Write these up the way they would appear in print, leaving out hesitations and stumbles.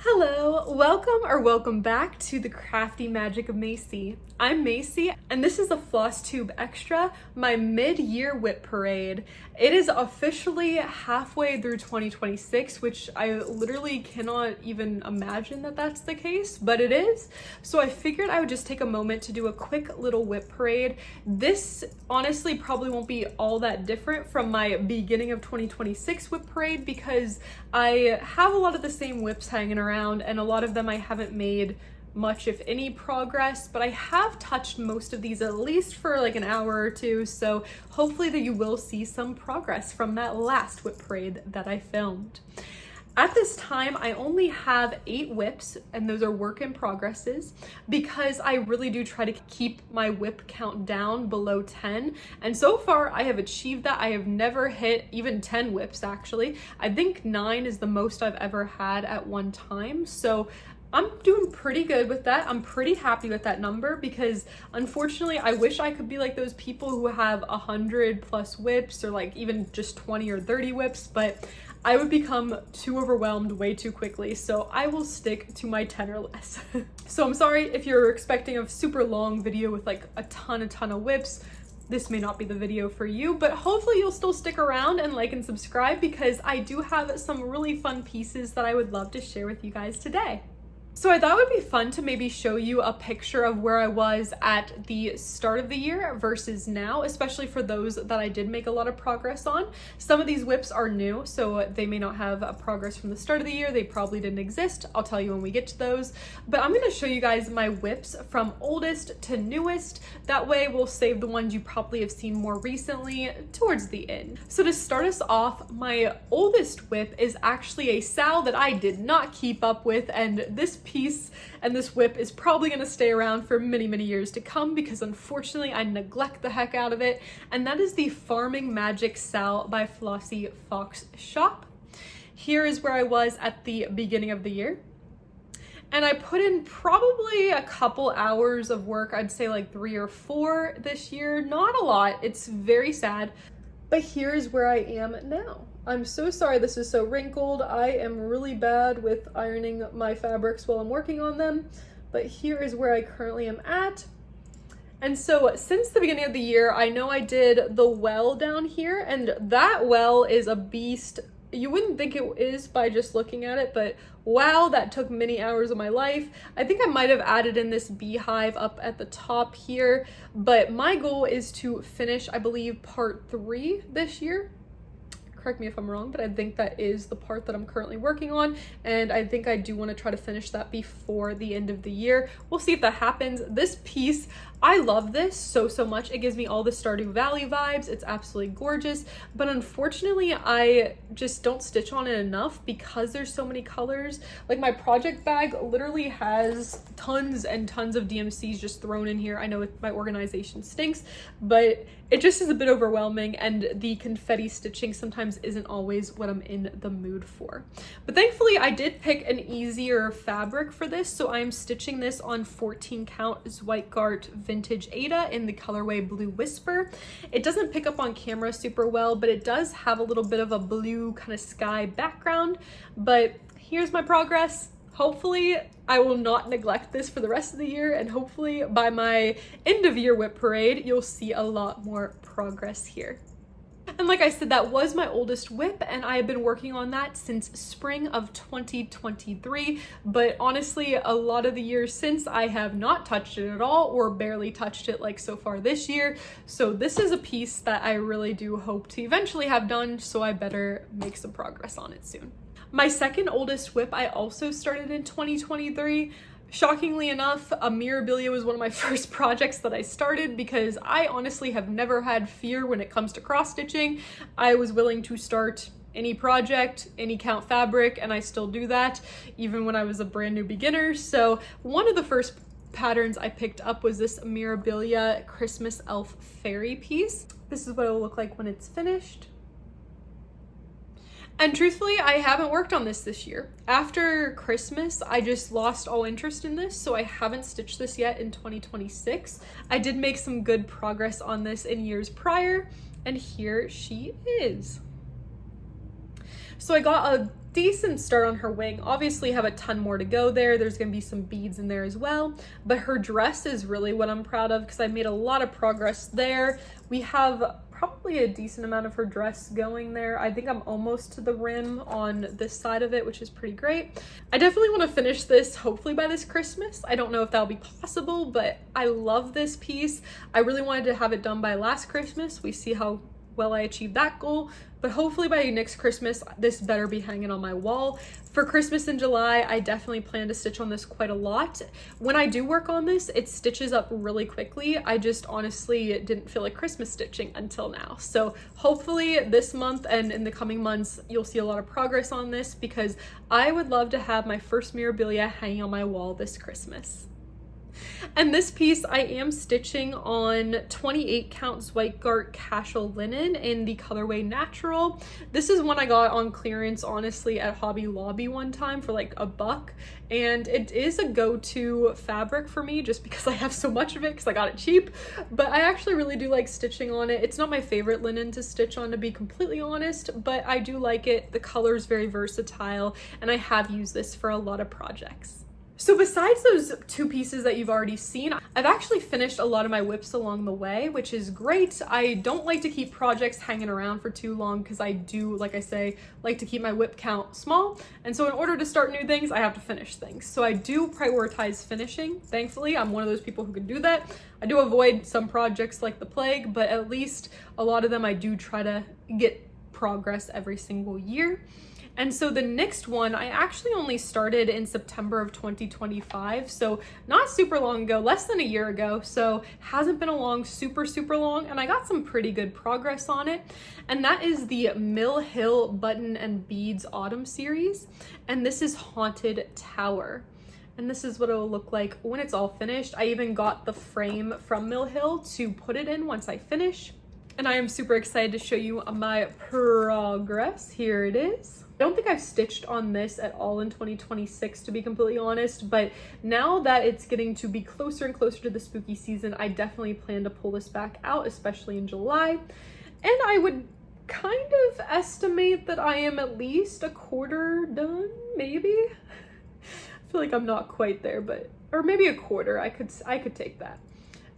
Hello, welcome back to the crafty magic of Macy. I'm Macy, and this is the Flosstube Extra, my mid-year WIP parade. It is officially halfway through 2026, which I literally cannot even imagine that that's the case, but it is. So I figured I would just take a moment to do a quick little WIP parade. This honestly probably won't be all that different from my beginning of 2026 WIP parade because I have a lot of the same WIPs hanging around, and a lot of them I haven't made much if any progress, but I have touched most of these at least for like an hour or two, so hopefully that you will see some progress from that last WIP parade that I filmed. At this time, I only have 8 WIPs, and those are work in progresses, because I really do try to keep my WIP count down below 10, and so far I have achieved that. I have never hit even 10 WIPs actually. I think 9 is the most I've ever had at one time, so I'm doing pretty good with that. I'm pretty happy with that number because unfortunately I wish I could be like those people who have 100 plus WIPs or like even just 20 or 30 WIPs, but I would become too overwhelmed way too quickly, so I will stick to my 10 or less. So I'm sorry if you're expecting a super long video with like a ton of WIPs. This may not be the video for you, but hopefully you'll still stick around and like and subscribe because I do have some really fun pieces that I would love to share with you guys today. So I thought it would be fun to maybe show you a picture of where I was at the start of the year versus now, especially for those that I did make a lot of progress on. Some of these WIPs are new, so they may not have a progress from the start of the year. They probably didn't exist. I'll tell you when we get to those. But I'm going to show you guys my WIPs from oldest to newest. That way we'll save the ones you probably have seen more recently towards the end. So to start us off, my oldest WIP is actually a Sal that I did not keep up with, and this piece and this WIP is probably going to stay around for many years to come because unfortunately I neglect the heck out of it, and that is the Farming Magic Sal by Flossy Fox Shop. Here is where I was at the beginning of the year, and I put in probably a couple hours of work. I'd say like 3 or 4 this year, not a lot. It's very sad, but here's where I am now. I'm so sorry this is so wrinkled. I am really bad with ironing my fabrics while I'm working on them, but here is where I currently am at. And so since the beginning of the year, I know I did the well down here, and that well is a beast. You wouldn't think it is by just looking at it, but wow, that took many hours of my life. I think I might have added in this beehive up at the top here, but my goal is to finish, I believe, part 3 this year. Correct me if I'm wrong, but I think that is the part that I'm currently working on, and I think I do want to try to finish that before the end of the year. We'll see if that happens. This piece, I love this so much. It gives me all the Stardew Valley vibes. It's absolutely gorgeous, but unfortunately I just don't stitch on it enough because there's so many colors. Like my project bag literally has tons and tons of DMCs just thrown in here. I know my organization stinks, but it just is a bit overwhelming, and the confetti stitching sometimes isn't always what I'm in the mood for. But thankfully I did pick an easier fabric for this, so I'm stitching this on 14 count Zweigart Vintage Ada in the colorway Blue Whisper. It doesn't pick up on camera super well, but it does have a little bit of a blue kind of sky background. But here's my progress. Hopefully I will not neglect this for the rest of the year, and hopefully by my end of year WIP parade you'll see a lot more progress here. And like I said, that was my oldest WIP, and I have been working on that since spring of 2023, but honestly a lot of the years since I have not touched it at all or barely touched it like so far this year. So this is a piece that I really do hope to eventually have done, so I better make some progress on it soon. My second oldest WIP I also started in 2023. Shockingly enough, Mirabilia was one of my first projects that I started because I honestly have never had fear when it comes to cross stitching. I was willing to start any project, any count fabric, and I still do that even when I was a brand new beginner. So one of the first patterns I picked up was this Mirabilia Christmas Elf Fairy piece. This is what it will look like when it's finished. And truthfully, I haven't worked on this year. After Christmas, I just lost all interest in this, so I haven't stitched this yet in 2026. I did make some good progress on this in years prior, and here she is. So I got a decent start on her wing. Obviously have a ton more to go there. There's gonna be some beads in there as well, but her dress is really what I'm proud of because I made a lot of progress there. We have probably a decent amount of her dress going there. I think I'm almost to the rim on this side of it, which is pretty great. I definitely want to finish this hopefully by this Christmas. I don't know if that'll be possible, but I love this piece. I really wanted to have it done by last Christmas. We see how well I achieved that goal, but hopefully by next Christmas, this better be hanging on my wall. For Christmas in July, I definitely plan to stitch on this quite a lot. When I do work on this, it stitches up really quickly. I just honestly didn't feel like Christmas stitching until now. So hopefully this month and in the coming months, you'll see a lot of progress on this because I would love to have my first Mirabilia hanging on my wall this Christmas. And this piece I am stitching on 28 count Zweigart casual linen in the colorway natural. This is one I got on clearance honestly at Hobby Lobby one time for like $1, and it is a go-to fabric for me just because I have so much of it because I got it cheap, but I actually really do like stitching on it. It's not my favorite linen to stitch on, to be completely honest, but I do like it. The color is very versatile and I have used this for a lot of projects. So besides those two pieces that you've already seen, I've actually finished a lot of my WIPs along the way, which is great. I don't like to keep projects hanging around for too long because I do, like I say, like to keep my WIP count small. And so in order to start new things, I have to finish things. So I do prioritize finishing. Thankfully, I'm one of those people who can do that. I do avoid some projects like the plague, but at least a lot of them I do try to get progress every single year. And so the next one, I actually only started in September of 2025, so not super long ago, less than a year ago, so hasn't been along super long, and I got some pretty good progress on it. And that is the Mill Hill Button and Beads Autumn series, and this is Haunted Tower. And this is what it will look like when it's all finished. I even got the frame from Mill Hill to put it in once I finish. And I am super excited to show you my progress. Here it is. I don't think I've stitched on this at all in 2026, to be completely honest, but now that it's getting to be closer and closer to the spooky season, I definitely plan to pull this back out, especially in July. And I would kind of estimate that I am at least a quarter done, maybe? I feel like I'm not quite there, but, or maybe a quarter, I could take that.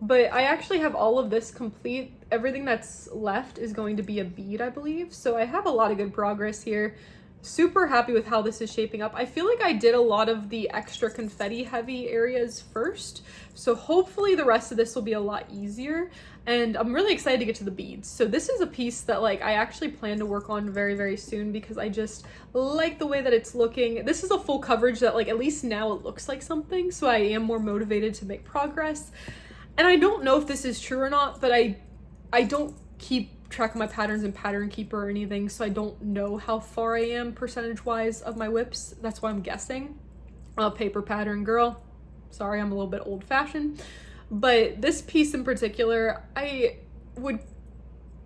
But I actually have all of this complete. Everything that's left is going to be a bead, I believe. So I have a lot of good progress here. Super happy with how this is shaping up. I feel like I did a lot of the extra confetti heavy areas first. So hopefully the rest of this will be a lot easier. And I'm really excited to get to the beads. So this is a piece that like I actually plan to work on very soon because I just like the way that it's looking. This is a full coverage that like at least now it looks like something. So I am more motivated to make progress. And I don't know if this is true or not, but I don't keep track of my patterns in Pattern Keeper or anything, so I don't know how far I am percentage-wise of my WIPs. That's why I'm guessing. Paper pattern girl. Sorry, I'm a little bit old-fashioned. But this piece in particular, I would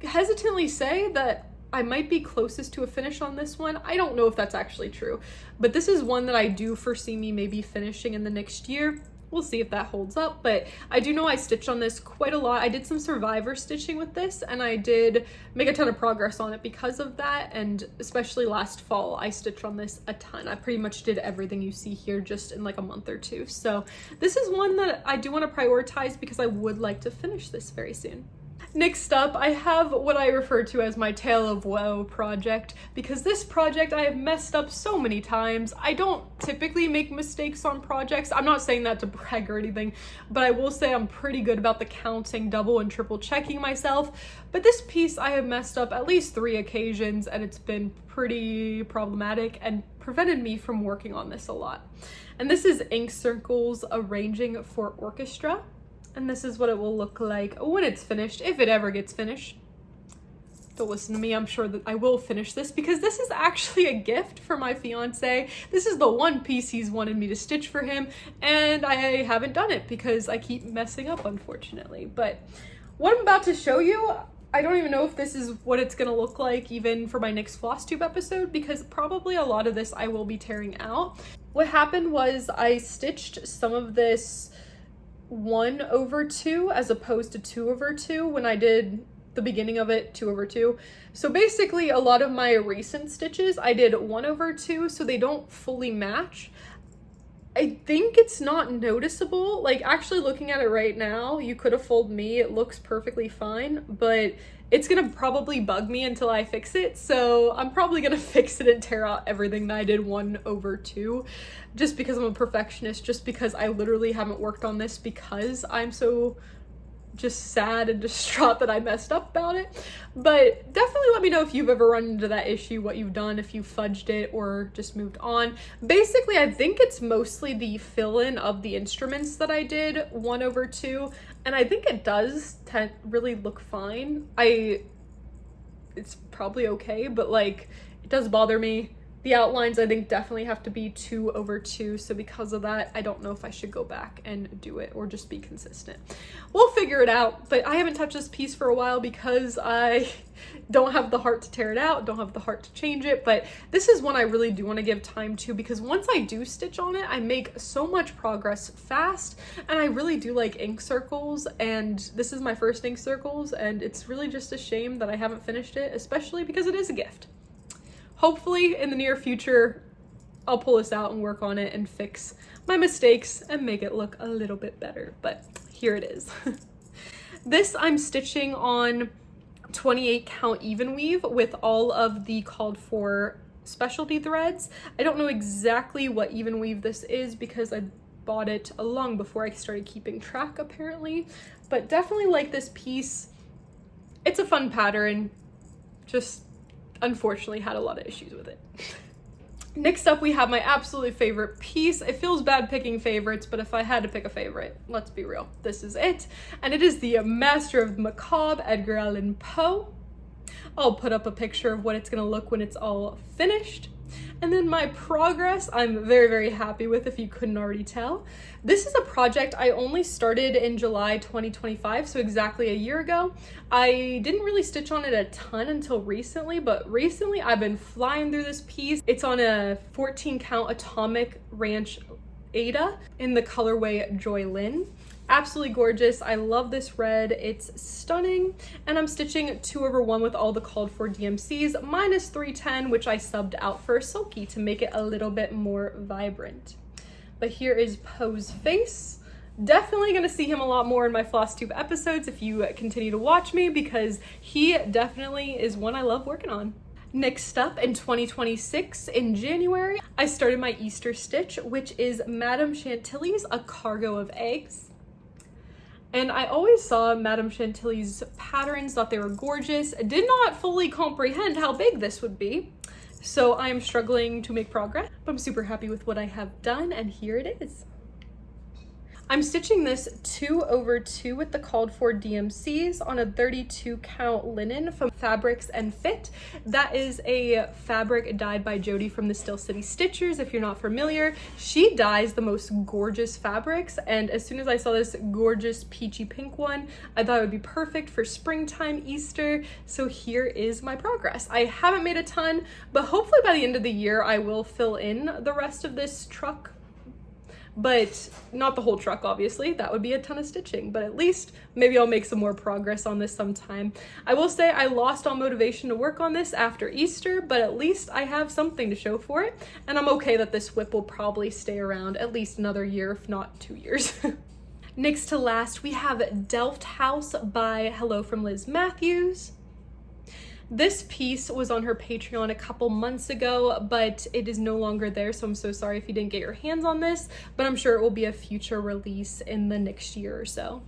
hesitantly say that I might be closest to a finish on this one. I don't know if that's actually true, but this is one that I do foresee me maybe finishing in the next year. We'll see if that holds up, but I do know I stitched on this quite a lot. I did some survivor stitching with this and I did make a ton of progress on it because of that, and especially last fall I stitched on this a ton. I pretty much did everything you see here just in like a month or two. So this is one that I do want to prioritize because I would like to finish this very soon. Next up, I have what I refer to as my Tale of Woe project, because this project I have messed up so many times. I don't typically make mistakes on projects. I'm not saying that to brag or anything, but I will say I'm pretty good about the counting, double and triple checking myself. But this piece I have messed up at least 3 occasions, and it's been pretty problematic and prevented me from working on this a lot. And this is Ink Circles Arranging for Orchestra. And this is what it will look like when it's finished, if it ever gets finished. Don't listen to me, I'm sure that I will finish this because this is actually a gift for my fiance. This is the one piece he's wanted me to stitch for him, and I haven't done it because I keep messing up, unfortunately. But what I'm about to show you, I don't even know if this is what it's gonna look like even for my next Flosstube episode, because probably a lot of this I will be tearing out. What happened was I stitched some of this 1/2 as opposed to 2/2 when I did the beginning of it 2/2. So basically a lot of my recent stitches I did 1/2, so they don't fully match. I think it's not noticeable. Like, actually looking at it right now, you could have fooled me, it looks perfectly fine, but it's gonna probably bug me until I fix it. So I'm probably gonna fix it and tear out everything that I did 1/2, just because I'm a perfectionist, just because I literally haven't worked on this because I'm so just sad and distraught that I messed up about it. But definitely let me know if you've ever run into that issue, what you've done, if you fudged it or just moved on. Basically, I think it's mostly the fill-in of the instruments that I did 1/2, and I think it does really look fine. It's probably okay, but like, it does bother me. The outlines I think definitely have to be 2/2, so because of that, I don't know if I should go back and do it or just be consistent. We'll figure it out, but I haven't touched this piece for a while because I don't have the heart to tear it out, don't have the heart to change it, but this is one I really do want to give time to, because once I do stitch on it, I make so much progress fast, and I really do like ink circles, and this is my first ink circles, and it's really just a shame that I haven't finished it, especially because it is a gift. Hopefully in the near future, I'll pull this out and work on it and fix my mistakes and make it look a little bit better, but here it is. This I'm stitching on 28 count even weave with all of the called for specialty threads. I don't know exactly what even weave this is because I bought it long before I started keeping track apparently, but definitely like this piece. It's a fun pattern, just unfortunately had a lot of issues with it. Next up, we have my absolute favorite piece. It feels bad picking favorites, but if I had to pick a favorite, let's be real, this is it. And it is the Master of Macabre, Edgar Allan Poe. I'll put up a picture of what it's gonna look when it's all finished. And then my progress, I'm very, very happy with, if you couldn't already tell. This is a project I only started in July 2025, so exactly a year ago. I didn't really stitch on it a ton until recently, but recently I've been flying through this piece. It's on a 14 count Atomic Ranch Ada in the colorway Joy Lynn. Absolutely gorgeous. I love this red. It's stunning. And I'm stitching 2/1 with all the called for DMCs minus 310, which I subbed out for Sulky to make it a little bit more vibrant. But here is Poe's face. Definitely gonna see him a lot more in my Flosstube episodes if you continue to watch me, because he definitely is one I love working on. Next up, in 2026, in January, I started my Easter stitch, which is Madame Chantilly's A Cargo of Eggs. And I always saw Madame Chantilly's patterns, thought they were gorgeous, did not fully comprehend how big this would be. So I am struggling to make progress, but I'm super happy with what I have done, and here it is. I'm stitching this 2/2 with the called for DMCs on a 32 count linen from Fabrics and Fit. That is a fabric dyed by Jody from the Still City Stitchers. If you're not familiar, she dyes the most gorgeous fabrics, and as soon as I saw this gorgeous peachy pink one, I thought it would be perfect for springtime Easter. So here is my progress. I haven't made a ton, but hopefully by the end of the year I will fill in the rest of this truck. But not the whole truck, obviously. That would be a ton of stitching, but at least maybe I'll make some more progress on this sometime. I will say I lost all motivation to work on this after Easter, but at least I have something to show for it, and I'm okay that this WIP will probably stay around at least another year, if not 2 years. Next to last, we have Delft House by Hello from Liz Matthews. This piece was on her Patreon a couple months ago, but it is no longer there, so I'm so sorry if you didn't get your hands on this, but I'm sure it will be a future release in the next year or so.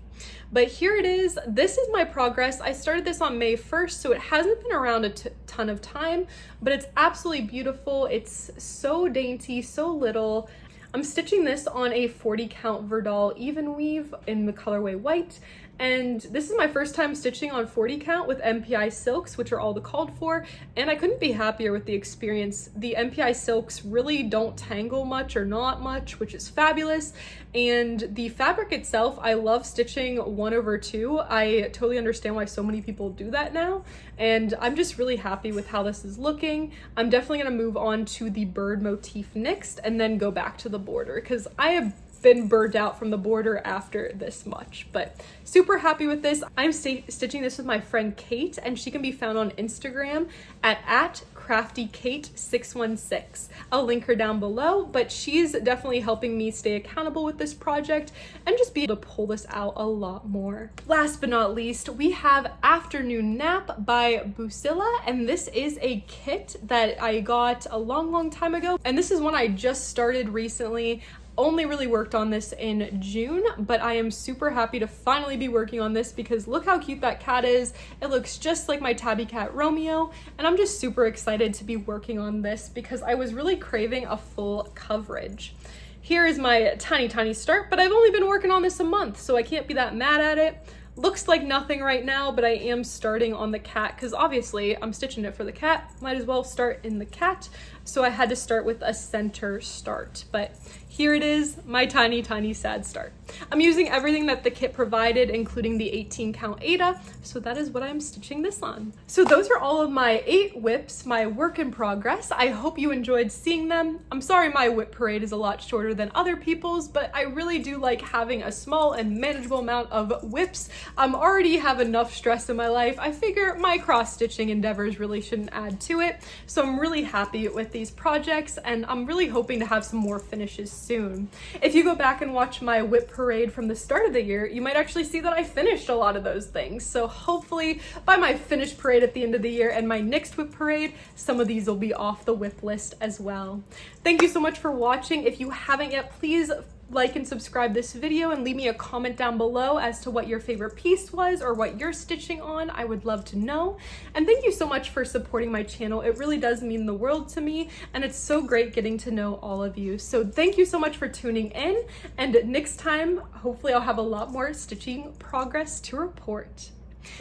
But here it is. This is my progress. I started this on May 1st, so it hasn't been around a ton of time, but it's absolutely beautiful. It's so dainty, so little. I'm stitching this on a 40 count Verdal even weave in the colorway white, and this is my first time stitching on 40 count with MPI silks, which are all the called for, and I couldn't be happier with the experience. The MPI silks really don't tangle much or not much, which is fabulous, and the fabric itself, I love stitching 1/2. I totally understand why so many people do that now, and I'm just really happy with how this is looking. I'm definitely gonna move on to the bird motif next and then go back to the border, because I have been burnt out from the border after this much, but super happy with this. I'm stitching this with my friend Kate, and she can be found on Instagram at CraftyKate616. I'll link her down below, but she's definitely helping me stay accountable with this project and just be able to pull this out a lot more. Last but not least, we have Afternoon Nap by Bucilla, and this is a kit that I got a long time ago, and this is one I just started recently. Only really worked on this in June, but I am super happy to finally be working on this because look how cute that cat is. It looks just like my tabby cat Romeo, and I'm just super excited to be working on this because I was really craving a full coverage. Here is my tiny start, but I've only been working on this a month, so I can't be that mad at it. Looks like nothing right now, but I am starting on the cat because obviously I'm stitching it for the cat. Might as well start in the cat. So I had to start with a center start, but here it is, my tiny sad start. I'm using everything that the kit provided, including the 18 count Ada, so that is what I'm stitching this on. So those are all of my 8 WIPs, my work in progress. I hope you enjoyed seeing them. I'm sorry my WIP parade is a lot shorter than other people's, but I really do like having a small and manageable amount of WIPs. I'm already have enough stress in my life. I figure my cross-stitching endeavors really shouldn't add to it, so I'm really happy with these projects, and I'm really hoping to have some more finishes soon. If you go back and watch my WIP parade from the start of the year, you might actually see that I finished a lot of those things. So hopefully by my finished parade at the end of the year and my next WIP parade, some of these will be off the WIP list as well. Thank you so much for watching. If you haven't yet, please like and subscribe this video and leave me a comment down below as to what your favorite piece was or what you're stitching on. I would love to know. And thank you so much for supporting my channel. It really does mean the world to me, and it's so great getting to know all of you. So thank you so much for tuning in, and next time hopefully I'll have a lot more stitching progress to report.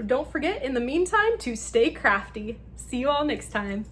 Don't forget in the meantime to stay crafty. See you all next time.